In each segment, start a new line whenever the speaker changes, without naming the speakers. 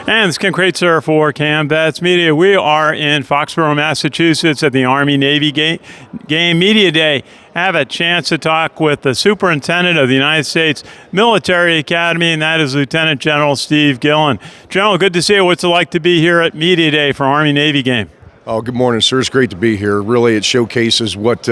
And it's Ken Kraetzer for CanVets Media. We are in Foxborough, Massachusetts at the Army-Navy game Media Day. I have a chance to talk with the Superintendent of the United States Military Academy, and that is Lieutenant General Steve Gilland. General, good to see you. What's it like to be here at Media Day for Army-Navy game?
Oh, good morning, sir. It's great to be here. Really, it showcases what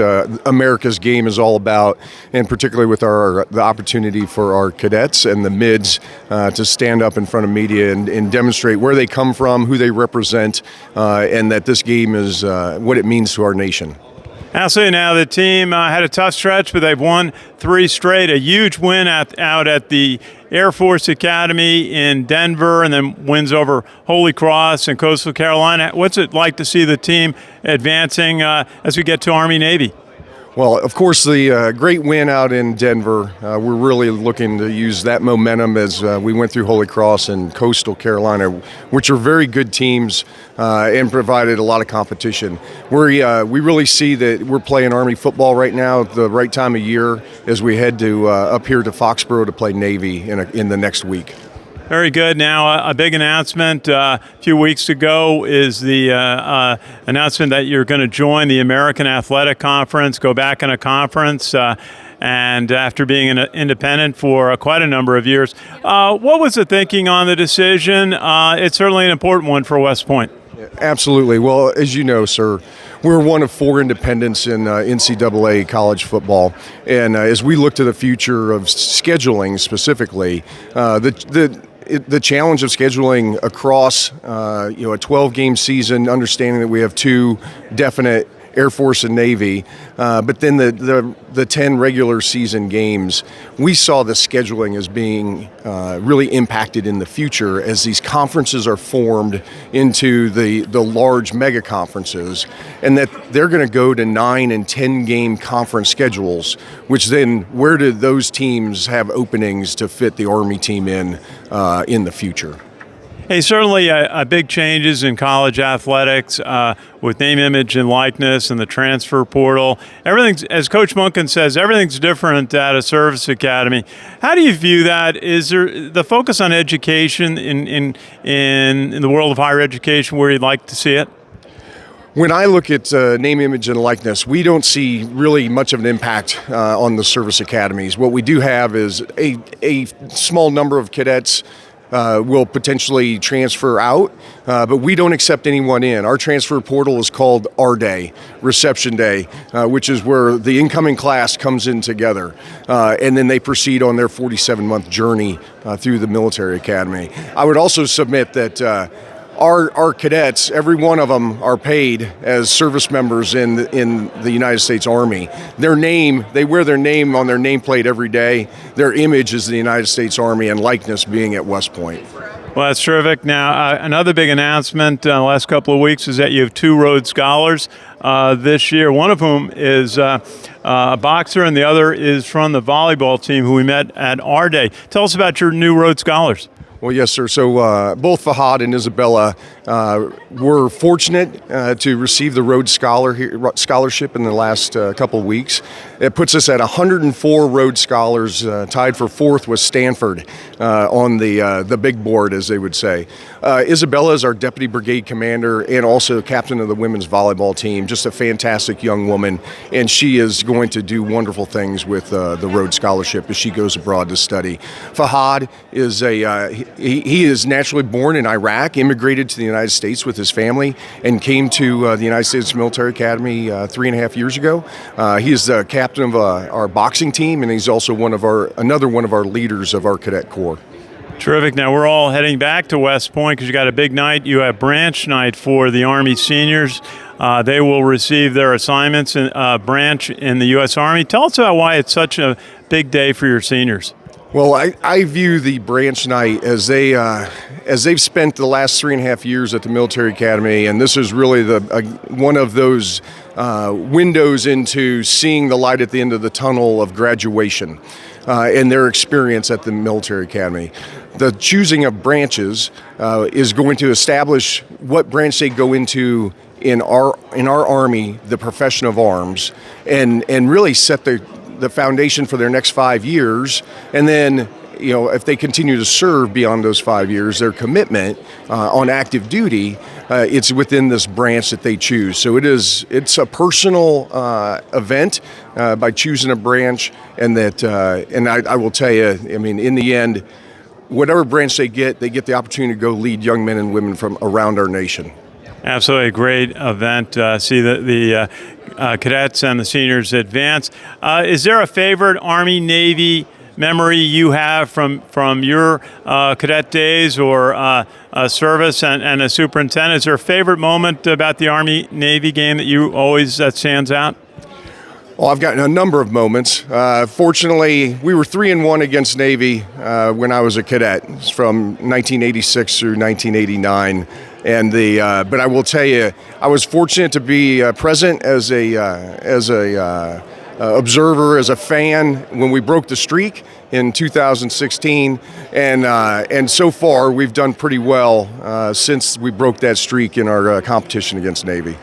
America's game is all about, and particularly with the opportunity for our cadets and the mids to stand up in front of media and demonstrate where they come from, who they represent, and that this game is what it means to our nation.
Absolutely. Now, the team had a tough stretch, but they've won 3 straight. A huge win out at the Air Force Academy in Denver, and then wins over Holy Cross and Coastal Carolina. What's it like to see the team advancing as we get to Army-Navy?
Well, of course, the great win out in Denver, we're really looking to use that momentum as we went through Holy Cross and Coastal Carolina, which are very good teams and provided a lot of competition. We really see that we're playing Army football right now at the right time of year as we head to up here to Foxborough to play Navy in the next week.
Very good. Now, a big announcement a few weeks ago is the announcement that you're going to join the American Athletic Conference, go back in a conference, and after being an independent for quite a number of years. What was the thinking on the decision? It's certainly an important one for West Point.
Absolutely. Well, as you know, sir, we're one of 4 independents in NCAA college football, and as we look to the future of scheduling specifically, the challenge of scheduling across a 12-game season, understanding that we have 2 definite Air Force and Navy, but then the 10 regular season games, we saw the scheduling as being really impacted in the future as these conferences are formed into the large mega conferences, and that they're going to go to 9 and 10 game conference schedules, which then where do those teams have openings to fit the Army team in the future?
Hey, certainly big changes in college athletics with name, image, and likeness and the transfer portal. Everything's, as Coach Munkin says, everything's different at a service academy. How do you view that? Is there the focus on education in the world of higher education where you'd like to see it?
When I look at name, image, and likeness, we don't see really much of an impact on the service academies. What we do have is a small number of cadets will potentially transfer out, but we don't accept anyone in. Our transfer portal is called our day, reception day, which is where the incoming class comes in together, and then they proceed on their 47-month journey through the military academy. I would also submit that our cadets, every one of them are paid as service members in the United States Army. Their name, they wear their name on their nameplate every day. Their image is the United States Army and likeness being at West Point.
Well, that's terrific. Now, another big announcement in the last couple of weeks is that you have 2 Rhodes Scholars this year, one of whom is a boxer and the other is from the volleyball team who we met at our day. Tell us about your new Rhodes Scholars.
Well, yes, sir. So both Fahad and Isabella were fortunate to receive the Rhodes Scholarship in the last couple of weeks. It puts us at 104 Rhodes Scholars, tied for 4th with Stanford on the big board, as they would say. Isabella is our Deputy Brigade Commander and also captain of the women's volleyball team, just a fantastic young woman, and she is going to do wonderful things with the Rhodes Scholarship as she goes abroad to study. Fahad is he is naturally born in Iraq, immigrated to the United States with his family, and came to the United States Military Academy 3.5 years ago. He is the captain of our boxing team, and he's also another one of our leaders of our cadet corps.
Terrific. Now, we're all heading back to West Point because you got a big night. You have branch night for the Army seniors. They will receive their assignments in branch in the U.S. Army. Tell us about why it's such a big day for your seniors.
Well, I view the branch night as they've spent the last 3.5 years at the military academy, and this is really one of those windows into seeing the light at the end of the tunnel of graduation and their experience at the military academy. The choosing of branches is going to establish what branch they go into in our Army, the profession of arms, and really set the foundation for their next 5 years, and then if they continue to serve beyond those 5 years, their commitment on active duty, it's within this branch that they choose. So it's a personal event by choosing a branch, and I will tell you, I mean, in the end, whatever branch they get the opportunity to go lead young men and women from around our nation.
Absolutely, a great event. See the cadets and the seniors advance. Is there a favorite Army Navy memory you have from your cadet days or service and as superintendent? Is there a favorite moment about the Army Navy game that stands out?
Well, I've got a number of moments. Fortunately, we were 3-1 against Navy when I was a cadet. It's from 1986 through 1989, but I will tell you, I was fortunate to be present as a observer, as a fan when we broke the streak in 2016, and so far we've done pretty well since we broke that streak in our competition against Navy.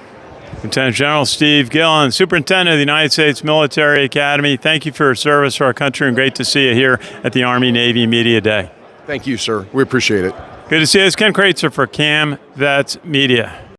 Lieutenant General Steve Gilland, Superintendent of the United States Military Academy, thank you for your service to our country, and great to see you here at the Army Navy Media Day.
Thank you, sir. We appreciate it.
Good to see you. It's Ken Kraetzer for Cam Vets Media.